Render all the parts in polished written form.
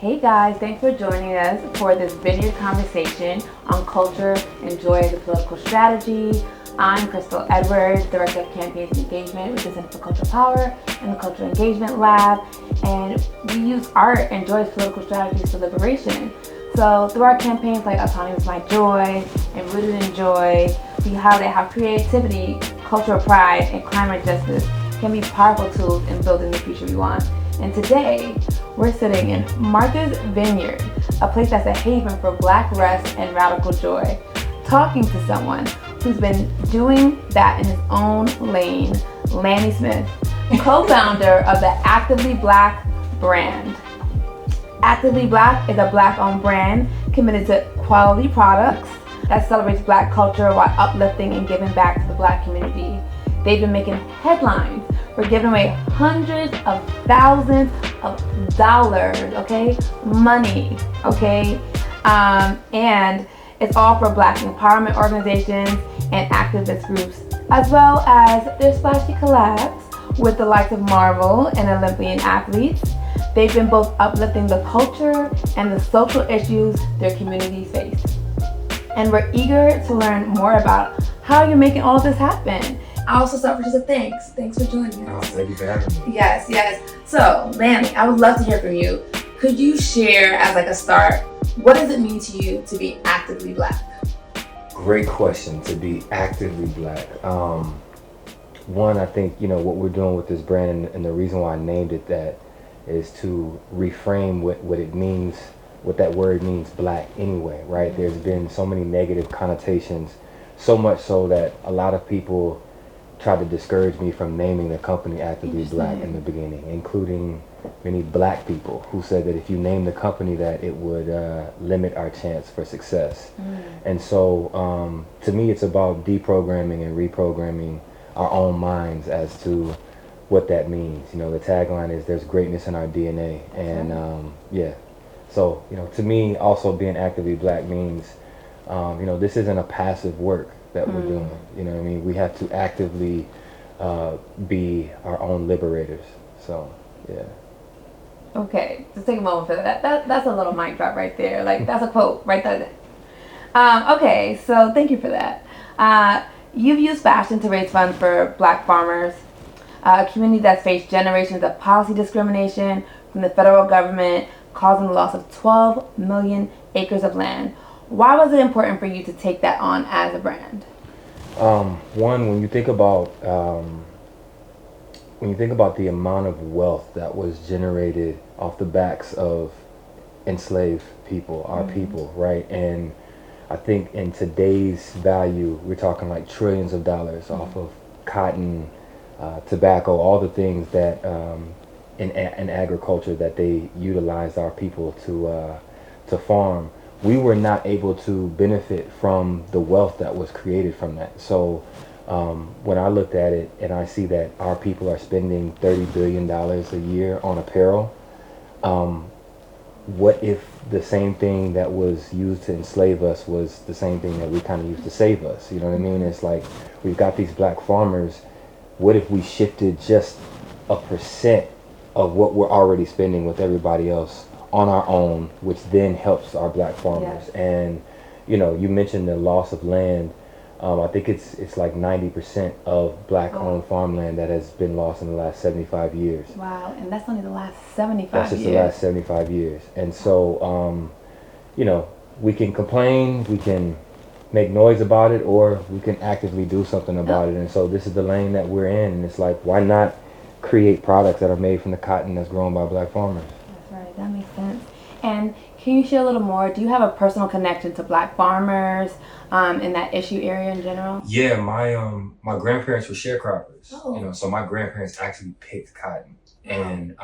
Hey guys, thanks for joining us for this Vineyard conversation on culture and joy as a political strategy. I'm Krystle Edwards, Director of Campaigns and Engagement with the Center for Cultural Power and the Cultural Engagement Lab, and we use art and joy as political strategies for liberation. So through our campaigns like Autonomy is My Joy and Rooted in Joy, we highlight how creativity, cultural pride, and climate justice can be powerful tools in building the future we want. And today, we're sitting in Martha's Vineyard, a place that's a haven for Black rest and radical joy, talking to someone who's been doing that in his own lane, Lanny Smith, co-founder of the Actively Black brand. Actively Black is a Black-owned brand committed to quality products that celebrates Black culture while uplifting and giving back to the Black community. They've been making headlines for giving away hundreds of thousands of dollars, money, and it's all for Black empowerment organizations and activist groups, as well as their splashy collabs with the likes of Marvel and Olympian athletes. They've been both uplifting the culture and the social issues their communities face. And we're eager to learn more about how you're making all of this happen. I also start with just a thanks. Thanks for joining us. Oh, thank you for having me. Yes. So, Lanny, I would love to hear from you. Could you share, as like a start, what does it mean to you to be actively Black? Great question, to be actively Black. One, I think, what we're doing with this brand and the reason why I named it that is to reframe what it means, what that word means, Black anyway, right? There's been so many negative connotations, so much so that a lot of people tried to discourage me from naming the company Actively Black in the beginning, including many Black people who said that if you name the company that it would limit our chance for success. And so to me it's about deprogramming and reprogramming our own minds as to what that means. The tagline is there's greatness in our DNA, and so to me also being actively Black means this isn't a passive work that we're doing. We have to actively be our own liberators. So Okay, just take a moment for that. That's a little mic drop right there. Like, that's a quote right there. Okay, so thank you for that. You've used fashion to raise funds for Black farmers, a community that's faced generations of policy discrimination from the federal government, causing the loss of 12 million acres of land. Why was it important for you to take that on as a brand? One, when you think about the amount of wealth that was generated off the backs of enslaved people, our people, right? And I think in today's value, we're talking like trillions of dollars off of cotton, tobacco, all the things that in agriculture that they utilized our people to farm. We were not able to benefit from the wealth that was created from that. So when I looked at it and I see that our people are spending $30 billion a year on apparel, what if the same thing that was used to enslave us was the same thing that we kind of used to save us? You know what I mean? It's like we've got these Black farmers. What if we shifted just a percent of what we're already spending with everybody else on our own, which then helps our Black farmers? Yes. And you mentioned the loss of land. I think it's like 90% of Black-owned farmland that has been lost in the last 75 years. Wow, and that's only the last 75 That's just years. the last 75 years. And so, we can complain, we can make noise about it, or we can actively do something about it. And so this is the lane that we're in, and it's like, why not create products that are made from the cotton that's grown by Black farmers? That's right, that makes sense. And can you share a little more? Do you have a personal connection to Black farmers in that issue area in general? Yeah, my grandparents were sharecroppers. Oh. So my grandparents actually picked cotton, and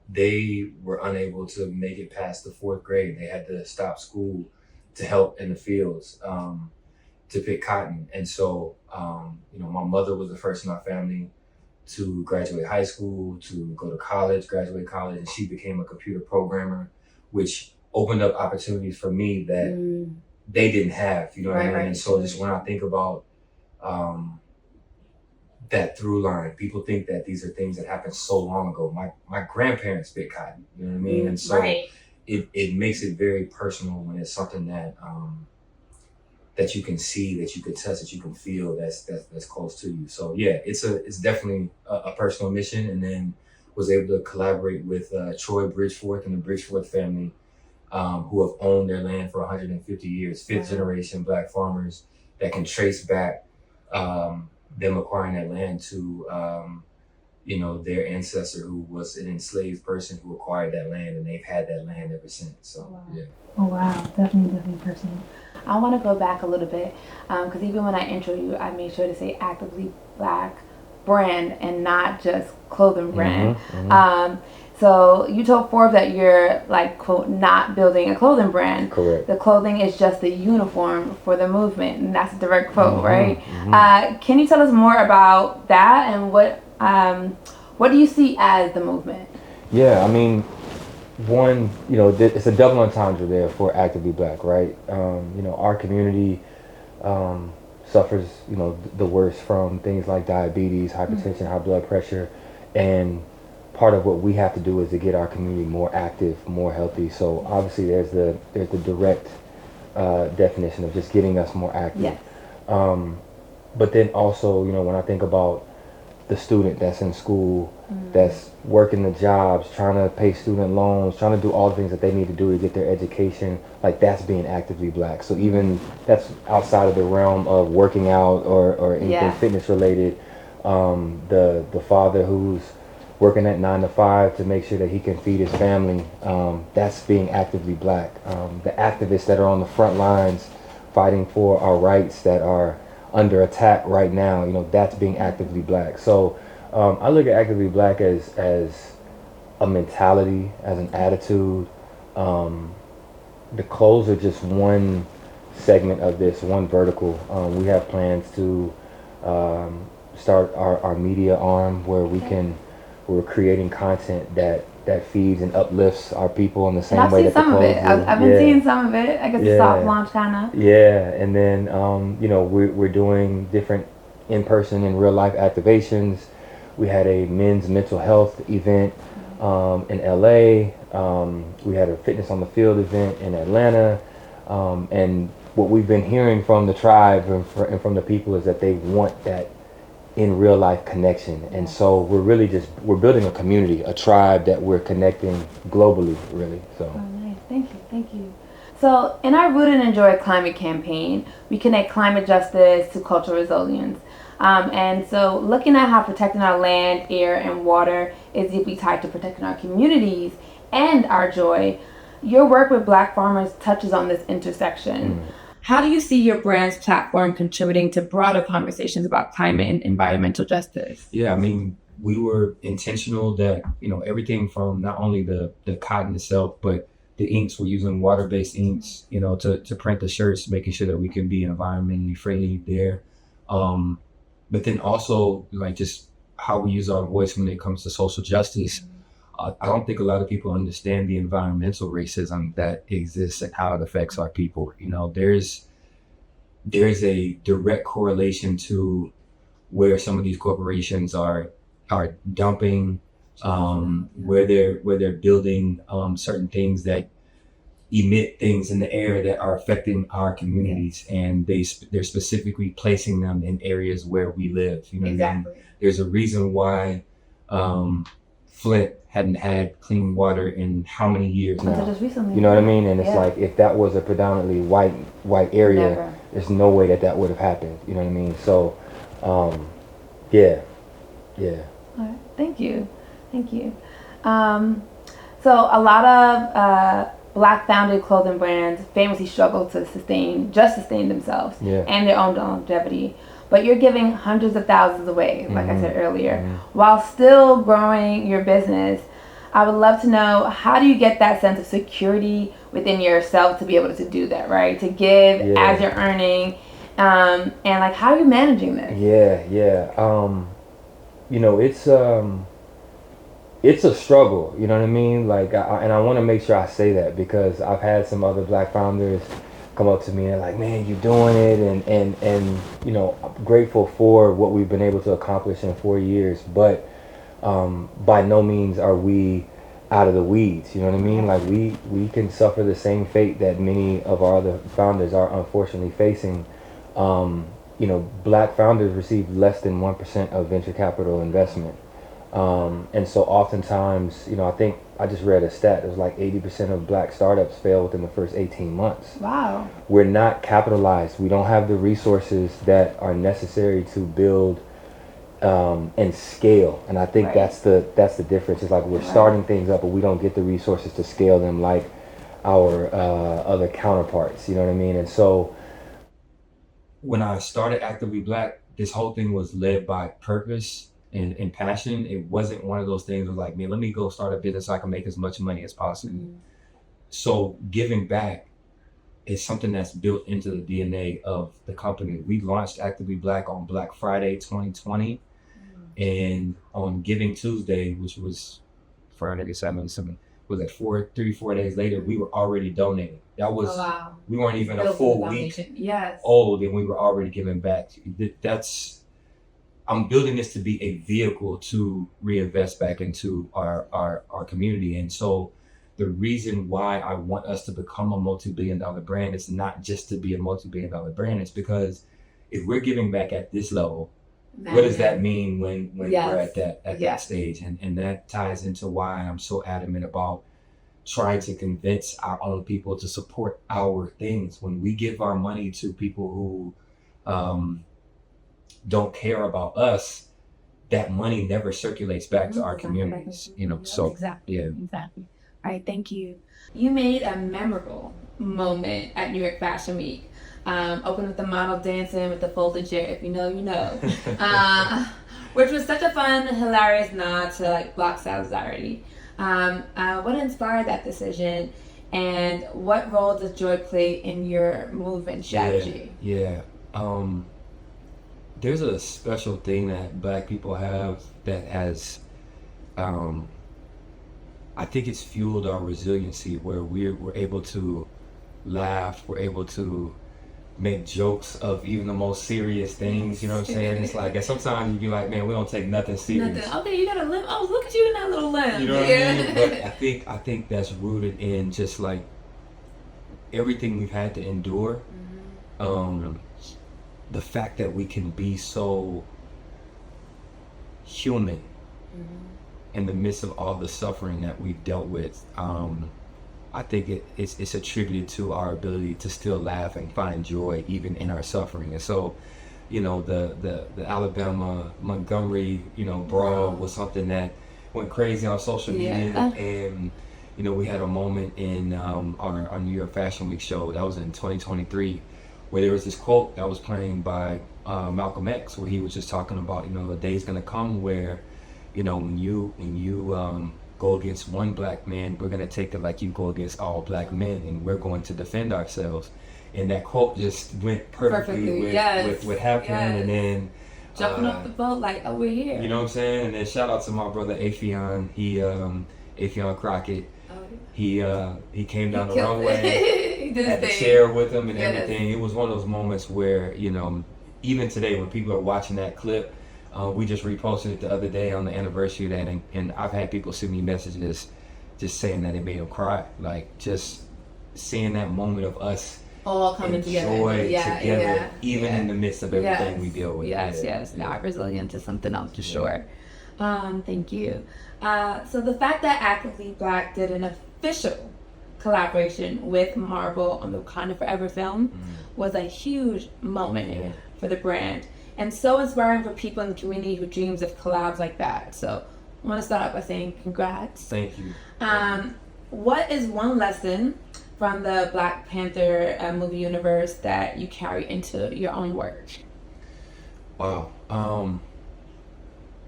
they were unable to make it past the 4th grade. They had to stop school to help in the fields to pick cotton. And so my mother was the first in our family to graduate high school, to go to college, graduate college, and she became a computer programmer, which opened up opportunities for me that they didn't have, what I mean? Right. And so just when I think about that through line. People think that these are things that happened so long ago. My grandparents bit cotton, you know what I mean? And so Right. it makes it very personal when it's something that you can see, that you can touch, that you can feel, that's close to you. So yeah, it's definitely a personal mission. And then was able to collaborate with Troy Bridgeforth and the Bridgeforth family, who have owned their land for 150 years, fifth generation Black farmers that can trace back them acquiring that land to their ancestor who was an enslaved person who acquired that land, and they've had that land ever since. So yeah. Oh wow, definitely personal. I want to go back a little bit because even when I intro you, I made sure to say actively Black brand and not just clothing brand. So you told Forbes that you're like, quote, not building a clothing brand. Correct. The clothing is just the uniform for the movement, and that's a direct quote, right? Can you tell us more about that and what do you see as the movement? Yeah, I mean, one, it's a double entendre there for actively Black, right? Our community suffers, the worst from things like diabetes, hypertension, high blood pressure, and part of what we have to do is to get our community more active, more healthy. So obviously there's the direct definition of just getting us more active. Yes. But then also, when I think about the student that's in school, that's working the jobs, trying to pay student loans, trying to do all the things that they need to do to get their education, like that's being actively Black. So even that's outside of the realm of working out or anything fitness related. The father who's working at 9 to 5 to make sure that he can feed his family, that's being actively Black. The activists that are on the front lines fighting for our rights that are under attack right now, that's being actively Black. So I look at actively Black as a mentality, as an attitude. The clothes are just one segment of this, one vertical. We have plans to start our media arm where we're creating content that feeds and uplifts our people in the same way that the clothes do. I've been seeing some of it. I guess the soft launch kind of. Yeah, and then we're doing different in-person and real life activations. We had a men's mental health event in LA. We had a fitness on the field event in Atlanta, and what we've been hearing from the tribe and from the people is that they want that in real life connection. And so we're building a community, a tribe that we're connecting globally, really. So nice. Thank you. So in our Root and Enjoy climate campaign, we connect climate justice to cultural resilience. And so looking at how protecting our land, air, and water is deeply tied to protecting our communities and our joy, your work with Black farmers touches on this intersection. How do you see your brand's platform contributing to broader conversations about climate and environmental justice? Yeah, I mean, we were intentional that, everything from not only the cotton itself, but the inks, we're using water-based inks, to print the shirts, making sure that we can be environmentally friendly there. But then also, like, just how we use our voice when it comes to social justice. I don't think a lot of people understand the environmental racism that exists and how it affects our people. There's a direct correlation to where some of these corporations are dumping, where they're building certain things that emit things in the air that are affecting our communities, and they're specifically placing them in areas where we live. Exactly. There's a reason why Flint hadn't had clean water in how many years now? Until just recently. You know what I mean? And it's like, if that was a predominantly white area, there's no way that would have happened. You know what I mean? So, yeah. All right. Thank you. So a lot of Black founded clothing brands famously struggle to sustain themselves and their own longevity. But you're giving hundreds of thousands away, like I said earlier, while still growing your business. I would love to know, how do you get that sense of security within yourself to be able to do that, right? To give as you're earning, and like, how are you managing this? It's a struggle, you know what I mean? Like, and I want to make sure I say that, because I've had some other Black founders come up to me and like, man, you're doing it, and you know, I'm grateful for what we've been able to accomplish in 4 years, but by no means are we out of the weeds. You know what I mean? Like we can suffer the same fate that many of our other founders are unfortunately facing. You know, black founders receive less than 1% of venture capital investment. And so oftentimes, you know, I think I just read a stat, it was like 80% of black startups fail within the first 18 months. Wow. We're not capitalized. We don't have the resources that are necessary to build and scale. And I think that's the difference. It's like we're starting things up, but we don't get the resources to scale them like our other counterparts. You know what I mean? And so when I started Actively Black, this whole thing was led by purpose and passion. It wasn't one of those things of like, man, let me go start a business so I can make as much money as possible. So giving back is something that's built into the DNA of the company. We launched Actively Black on Black Friday 2020, and on Giving Tuesday, which was Friday, something was at 4 days later, we were already donating. That was we weren't even a full week old, and we were already giving back. I'm building this to be a vehicle to reinvest back into our community. And so the reason why I want us to become a multi-billion-dollar brand is not just to be a multi-billion-dollar brand. It's because if we're giving back at this level, what does that mean when we're at that stage? And that ties into why I'm so adamant about trying to convince our own people to support our things. When we give our money to people who don't care about us, that money never circulates back to our communities. You know, so exactly. All right, thank you. You made a memorable moment at New York Fashion Week. Opened with the model dancing with the folded chair. If you know, you know. Which was such a fun, hilarious nod to like Black solidarity. What inspired that decision, and what role does joy play in your movement strategy? There's a special thing that Black people have that has, I think it's fueled our resiliency, where we're able to laugh, we're able to make jokes of even the most serious things. You know what I'm saying? It's like, and sometimes you be like, man, we don't take nothing serious. Okay, you got a limb. Oh, look at you in that little limb. You know what I mean? But I think that's rooted in just like everything we've had to endure. The fact that we can be so human in the midst of all the suffering that we've dealt with. I think it's attributed to our ability to still laugh and find joy even in our suffering. And so, you know, the Alabama Montgomery, you know, brawl was something that went crazy on social media. And you know, we had a moment in our New York Fashion Week show that was in 2023, where there was this quote that was playing by Malcolm X, where he was just talking about, you know, the day's gonna come where, you know, when you go against one black man, we're gonna take it like you go against all black men, and we're going to defend ourselves. And that quote just went perfectly with what happened. And then jumping off the boat like, oh, we're here. You know what I'm saying? And then shout out to my brother Afion. Afion Crockett. He came down the runway, had the chair with him and everything. It was one of those moments where, you know, even today when people are watching that clip, we just reposted it the other day on the anniversary of that, and I've had people send me messages just saying that it made them cry. Like, just seeing that moment of us all coming together, even in the midst of everything we deal with. Our resilience is something else for sure. Thank you. So the fact that Actively Black did an official collaboration with Marvel on the Wakanda Forever film was a huge moment for the brand, and so inspiring for people in the community who dreams of collabs like that. So I want to start out by saying congrats. Thank you. What is one lesson from the Black Panther movie universe that you carry into your own work? Wow.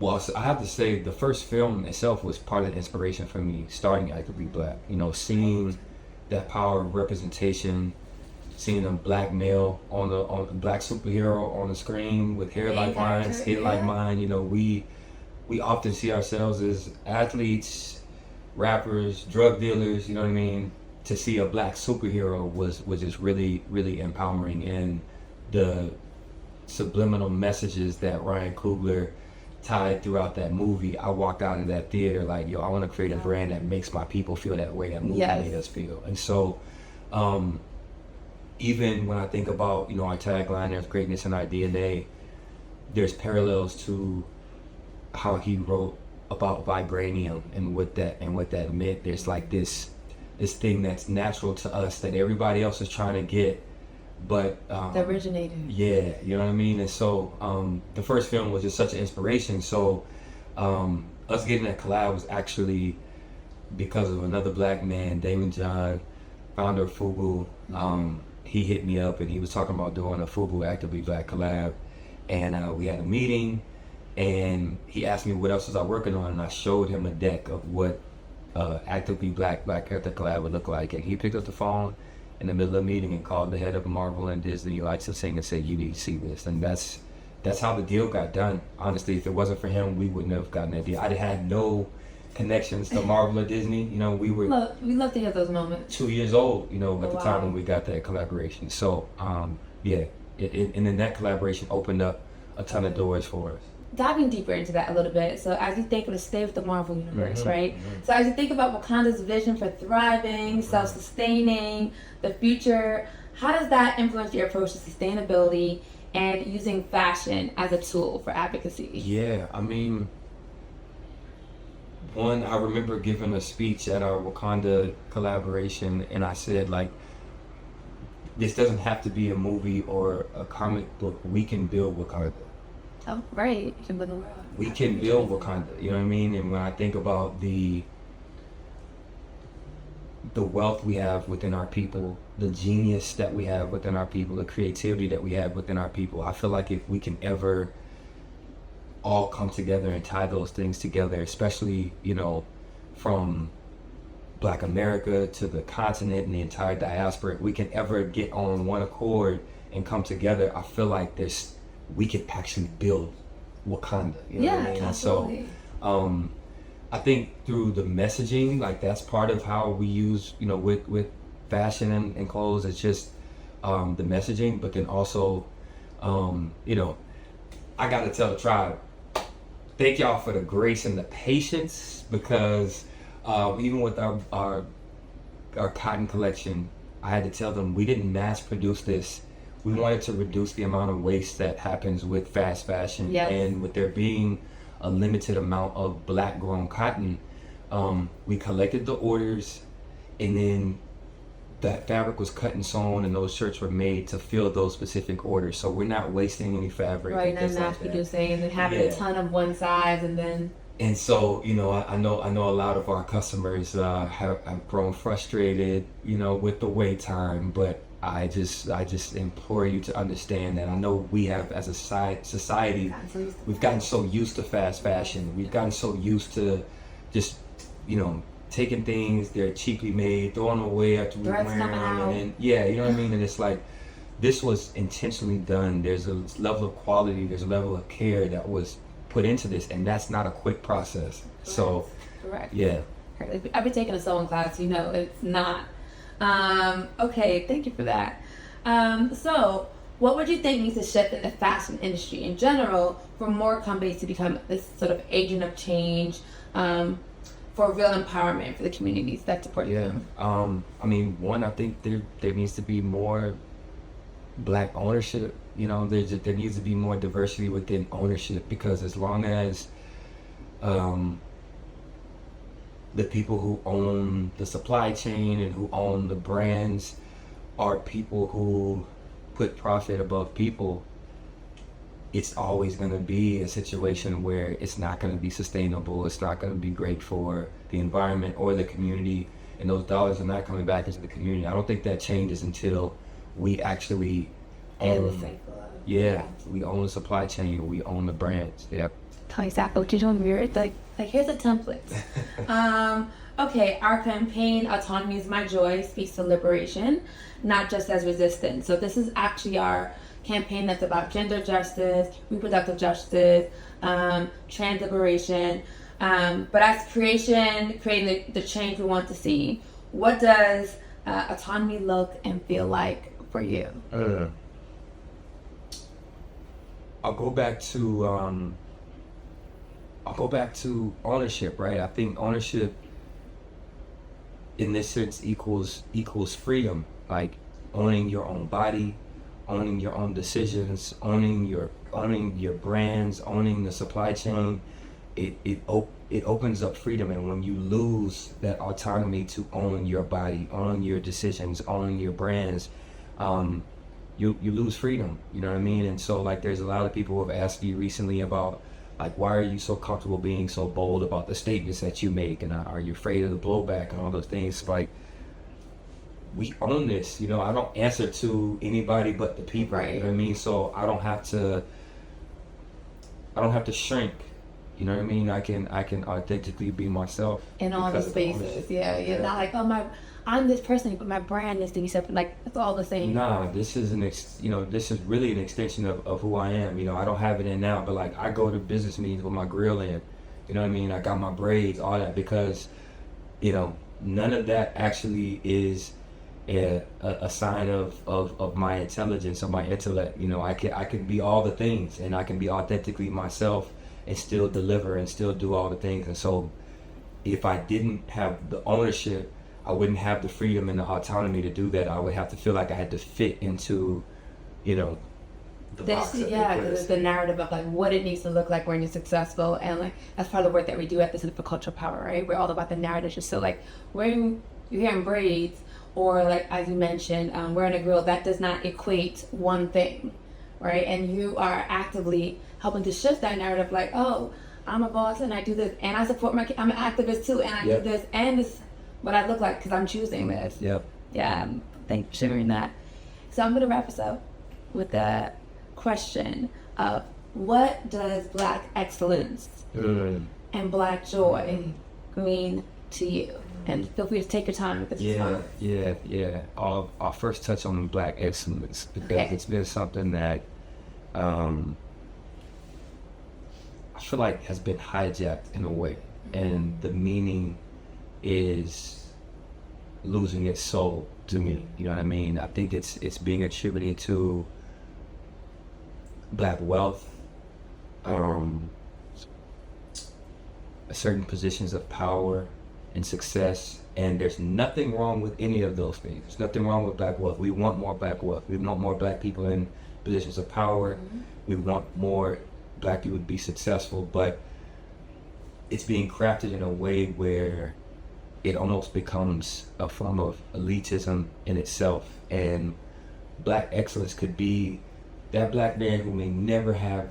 Well, I have to say the first film itself was part of the inspiration for me starting Actively Black. You know, seeing that power of representation, seeing a black male on a black superhero on the screen with hair like mine, skin like mine. You know, we often see ourselves as athletes, rappers, drug dealers. You know what I mean? to see a black superhero was just really, really empowering. And the subliminal messages that Ryan Coogler tied throughout that movie, I walked out of that theater like, yo, I want to create a brand that makes my people feel that way that movie made us feel. And so even when I think about, you know, our tagline, there's greatness in our DNA, there's parallels to how he wrote about vibranium and what that meant. There's like this thing that's natural to us that everybody else is trying to get, but the originator. Yeah, you know what I mean. And so the first film was just such an inspiration. So us getting that collab was actually because of another black man, Damon John, founder of Fubu. He hit me up and he was talking about doing a Fubu Actively Black collab, and we had a meeting, and he asked me what else was I working on, and I showed him a deck of what Actively Black Panther collab would look like, and he picked up the phone in the middle of the meeting and called the head of Marvel and Disney, Alexa Singh, and said, you need to see this. And that's how the deal got done. Honestly, if it wasn't for him, we wouldn't have gotten that deal. I had no connections to Marvel or Disney. You know, we were we love to have those moments. 2 years old, you know, at the time when we got that collaboration. So yeah, and then that collaboration opened up a ton of doors for us. Diving deeper into that a little bit, so as you think of to stay with the Marvel universe, right? So as you think about Wakanda's vision for thriving, self-sustaining, the future, how does that influence your approach to sustainability and using fashion as a tool for advocacy? Yeah, I mean, one, I remember giving a speech at our Wakanda collaboration, and I said, like, this doesn't have to be a movie or a comic book. We can build Wakanda. Oh, right. We can build Wakanda, you know what I mean? And when I think about the wealth we have within our people, the genius that we have within our people, the creativity that we have within our people, I feel like if we can ever all come together and tie those things together, especially, you know, from Black America to the continent and the entire diaspora, if we can ever get on one accord and come together, I feel like we could actually build Wakanda. You know what I mean? Absolutely. And so I think through the messaging, like that's part of how we use, you know, with fashion and clothes, it's just the messaging, but then also, you know, I got to tell the tribe, thank y'all for the grace and the patience, because even with our cotton collection, I had to tell them we didn't mass produce this. We wanted to reduce the amount of waste that happens with fast fashion. Yes. And with there being a limited amount of black grown cotton, we collected the orders, and then that fabric was cut and sewn, and those shirts were made to fill those specific orders. So we're not wasting any fabric. Right, not mass producing and then having a ton of one size and then. And so, you know, I know a lot of our customers have grown frustrated, you know, with the wait time, but I just implore you to understand that I know we have, as a society, we've gotten so used to fast fashion. We've gotten so used to just, you know, taking things, they're cheaply made, throwing them away after we wear them, and then, yeah, you know what I mean? And it's like, this was intentionally done. There's a level of quality, there's a level of care that was put into this, and that's not a quick process. Correct. So, correct. Yeah. I've been taking a sewing class, you know, it's not. Okay, thank you for that. So, what would you think needs to shift in the fashion industry in general for more companies to become this sort of agent of change, for real empowerment for the communities that support them? I mean, one, I think there needs to be more black ownership. You know, there needs to be more diversity within ownership, because as long as the people who own the supply chain and who own the brands are people who put profit above people, it's always going to be a situation where it's not going to be sustainable. It's not going to be great for the environment or the community, and those dollars are not coming back into the community. I don't think that changes until we actually own. We own the supply chain. We own the brands. Yep. Exactly what you're doing. Weird. Like here's a template. Okay, our campaign, Autonomy is My Joy, speaks to liberation, not just as resistance. So this is actually our campaign that's about gender justice, reproductive justice, trans liberation, but as creating the change we want to see. What does autonomy look and feel like for you? I'll go back to ownership, right? I think ownership in this sense equals freedom, like owning your own body, owning your own decisions, owning your brands, owning the supply chain. It opens up freedom, and when you lose that autonomy to own your body, own your decisions, own your brands, you lose freedom. You know what I mean? And so like there's a lot of people who have asked me recently about like, why are you so comfortable being so bold about the statements that you make, and are you afraid of the blowback and all those things? Like, we own this, you know. I don't answer to anybody but the people, right? You know what I mean? So I don't have to shrink. You know what I mean? I can authentically be myself in all the spaces. Yeah. Not like, oh, I'm this person, but my brand is to be separate. Like, it's all the same. Nah, this is this is really an extension of who I am. You know, I don't have it in now, but like I go to business meetings with my grill in. You know what I mean? I got my braids, all that, because, you know, none of that actually is a sign of my intelligence or my intellect. You know, I can be all the things, and I can be authentically myself and still deliver and still do all the things. And so if I didn't have the ownership, I wouldn't have the freedom and the autonomy to do that. I would have to feel like I had to fit into, you know, the box. Because it's the narrative of like what it needs to look like when you're successful, and like that's part of the work that we do at the Center for Cultural Power, right? We're all about the narrative. Just so like wearing you're wearing braids, or like as you mentioned, wearing a grill, that does not equate one thing, right? And you are actively helping to shift that narrative, like, oh, I'm a boss and I do this, and I support I'm an activist too, and I do this, and this what I look like because I'm choosing this. Yeah, thanks for sharing that. So I'm gonna wrap us up with the question of what does Black excellence and Black joy mean to you? And feel free to take your time with this. I'll first touch on Black excellence, because it's been something that I feel like has been hijacked in a way, and the meaning is losing its soul to me. You know what I mean? I think it's being attributed to Black wealth, certain positions of power and success, and there's nothing wrong with any of those things. There's nothing wrong with Black wealth. We want more Black wealth. We want more Black people in positions of power. We want more Black people to be successful, but it's being crafted in a way where it almost becomes a form of elitism in itself. And Black excellence could be that Black man who may never have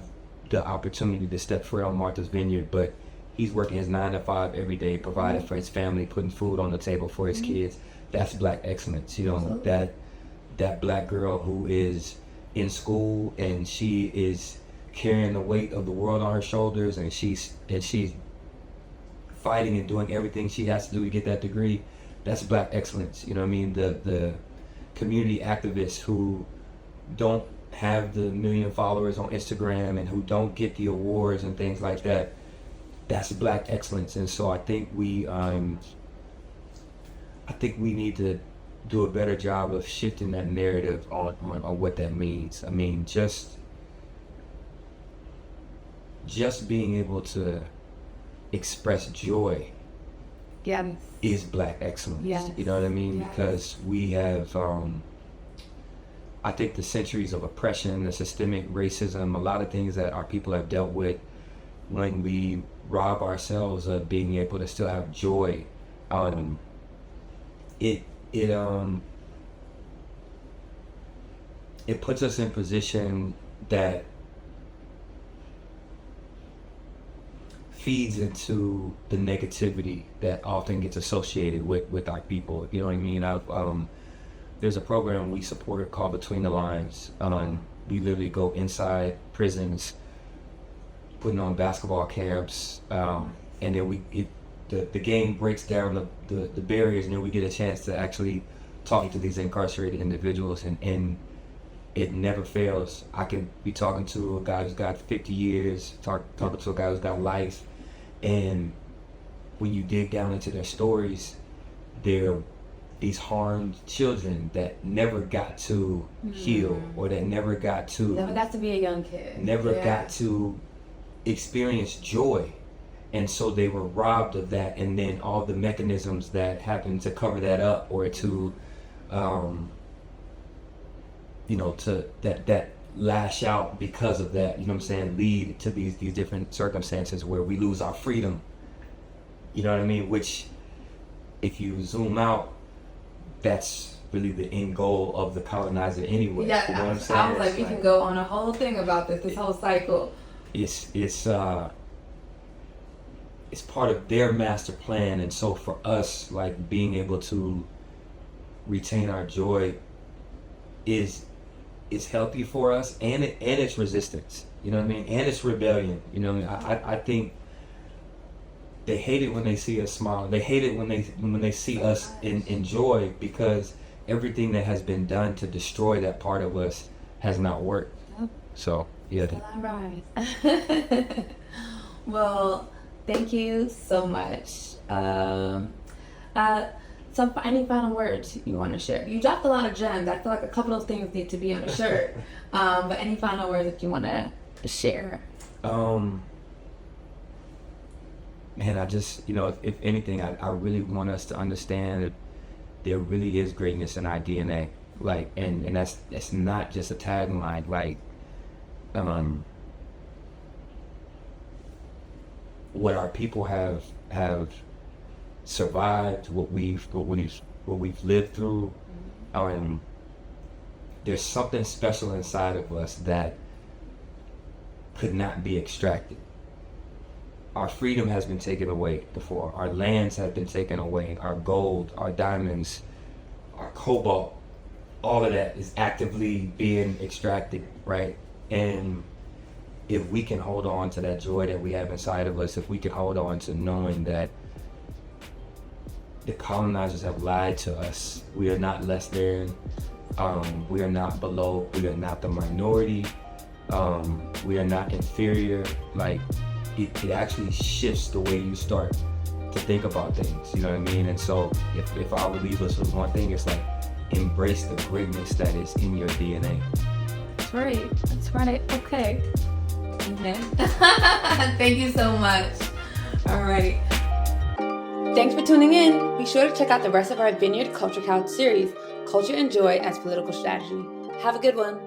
the opportunity to step foot on Martha's Vineyard, but he's working his 9 to 5 every day, providing for his family, putting food on the table for his kids. That's Black excellence. You know, that Black girl who is in school and she is carrying the weight of the world on her shoulders, and she's fighting and doing everything she has to do to get that degree. That's Black excellence. You know what I mean? The community activists who don't have the 1 million followers on Instagram and who don't get the awards and things like that. That's Black excellence. And so I think we need to do a better job of shifting that narrative on what that means. I mean, just being able to express joy is Black excellence. You know what I mean? Because we have I think the centuries of oppression, the systemic racism, a lot of things that our people have dealt with, when we rob ourselves of being able to still have joy, it puts us in position that feeds into the negativity that often gets associated with our people. You know what I mean? There's a program we support called Between the Lines. We literally go inside prisons, putting on basketball camps, and then the game breaks down the barriers, and then we get a chance to actually talk to these incarcerated individuals, and it never fails. I can be talking to a guy who's got 50 years, talking to a guy who's got life, and when you dig down into their stories, it these harmed children that never got to heal, or that never got to be a young kid. Never got to experience joy. And so they were robbed of that, and then all the mechanisms that happened to cover that up, or to to that lash out because of that, you know what I'm saying, lead to these different circumstances where we lose our freedom. You know what I mean? Which, if you zoom out, that's really the end goal of the colonizer anyway. Yeah, you know what I'm saying? I was like, we can go on a whole thing about this whole cycle. It's part of their master plan, and so for us, like, being able to retain our joy is healthy for us, and it's resistance. You know what I mean? And it's rebellion. You know what I mean? I think they hate it when they see us smile. They hate it when they see us in joy, because everything that has been done to destroy that part of us has not worked. Yep. So yeah. Right. Well, thank you so much. So any final words you want to share? You dropped a lot of gems. I feel like a couple of things need to be on a shirt. But any final words that you want to share? Man, I just, if anything, I really want us to understand that there really is greatness in our DNA. Like, and that's not just a tagline. Like, what our people have survived, what we've lived through, there's something special inside of us that could not be extracted. Our freedom has been taken away before. Our lands have been taken away. Our gold, our diamonds, our cobalt, all of that is actively being extracted, right? And if we can hold on to that joy that we have inside of us, if we can hold on to knowing that the colonizers have lied to us, we are not less than, we are not below, we are not the minority, we are not inferior. Like, it actually shifts the way you start to think about things, you know what I mean? And so if I would leave us with one thing, it's like, embrace the greatness that is in your DNA. That's right. Okay. Amen. Thank you so much. All right. Thanks for tuning in. Be sure to check out the rest of our Vineyard Culture Couch series, Culture and Joy as Political Strategy. Have a good one.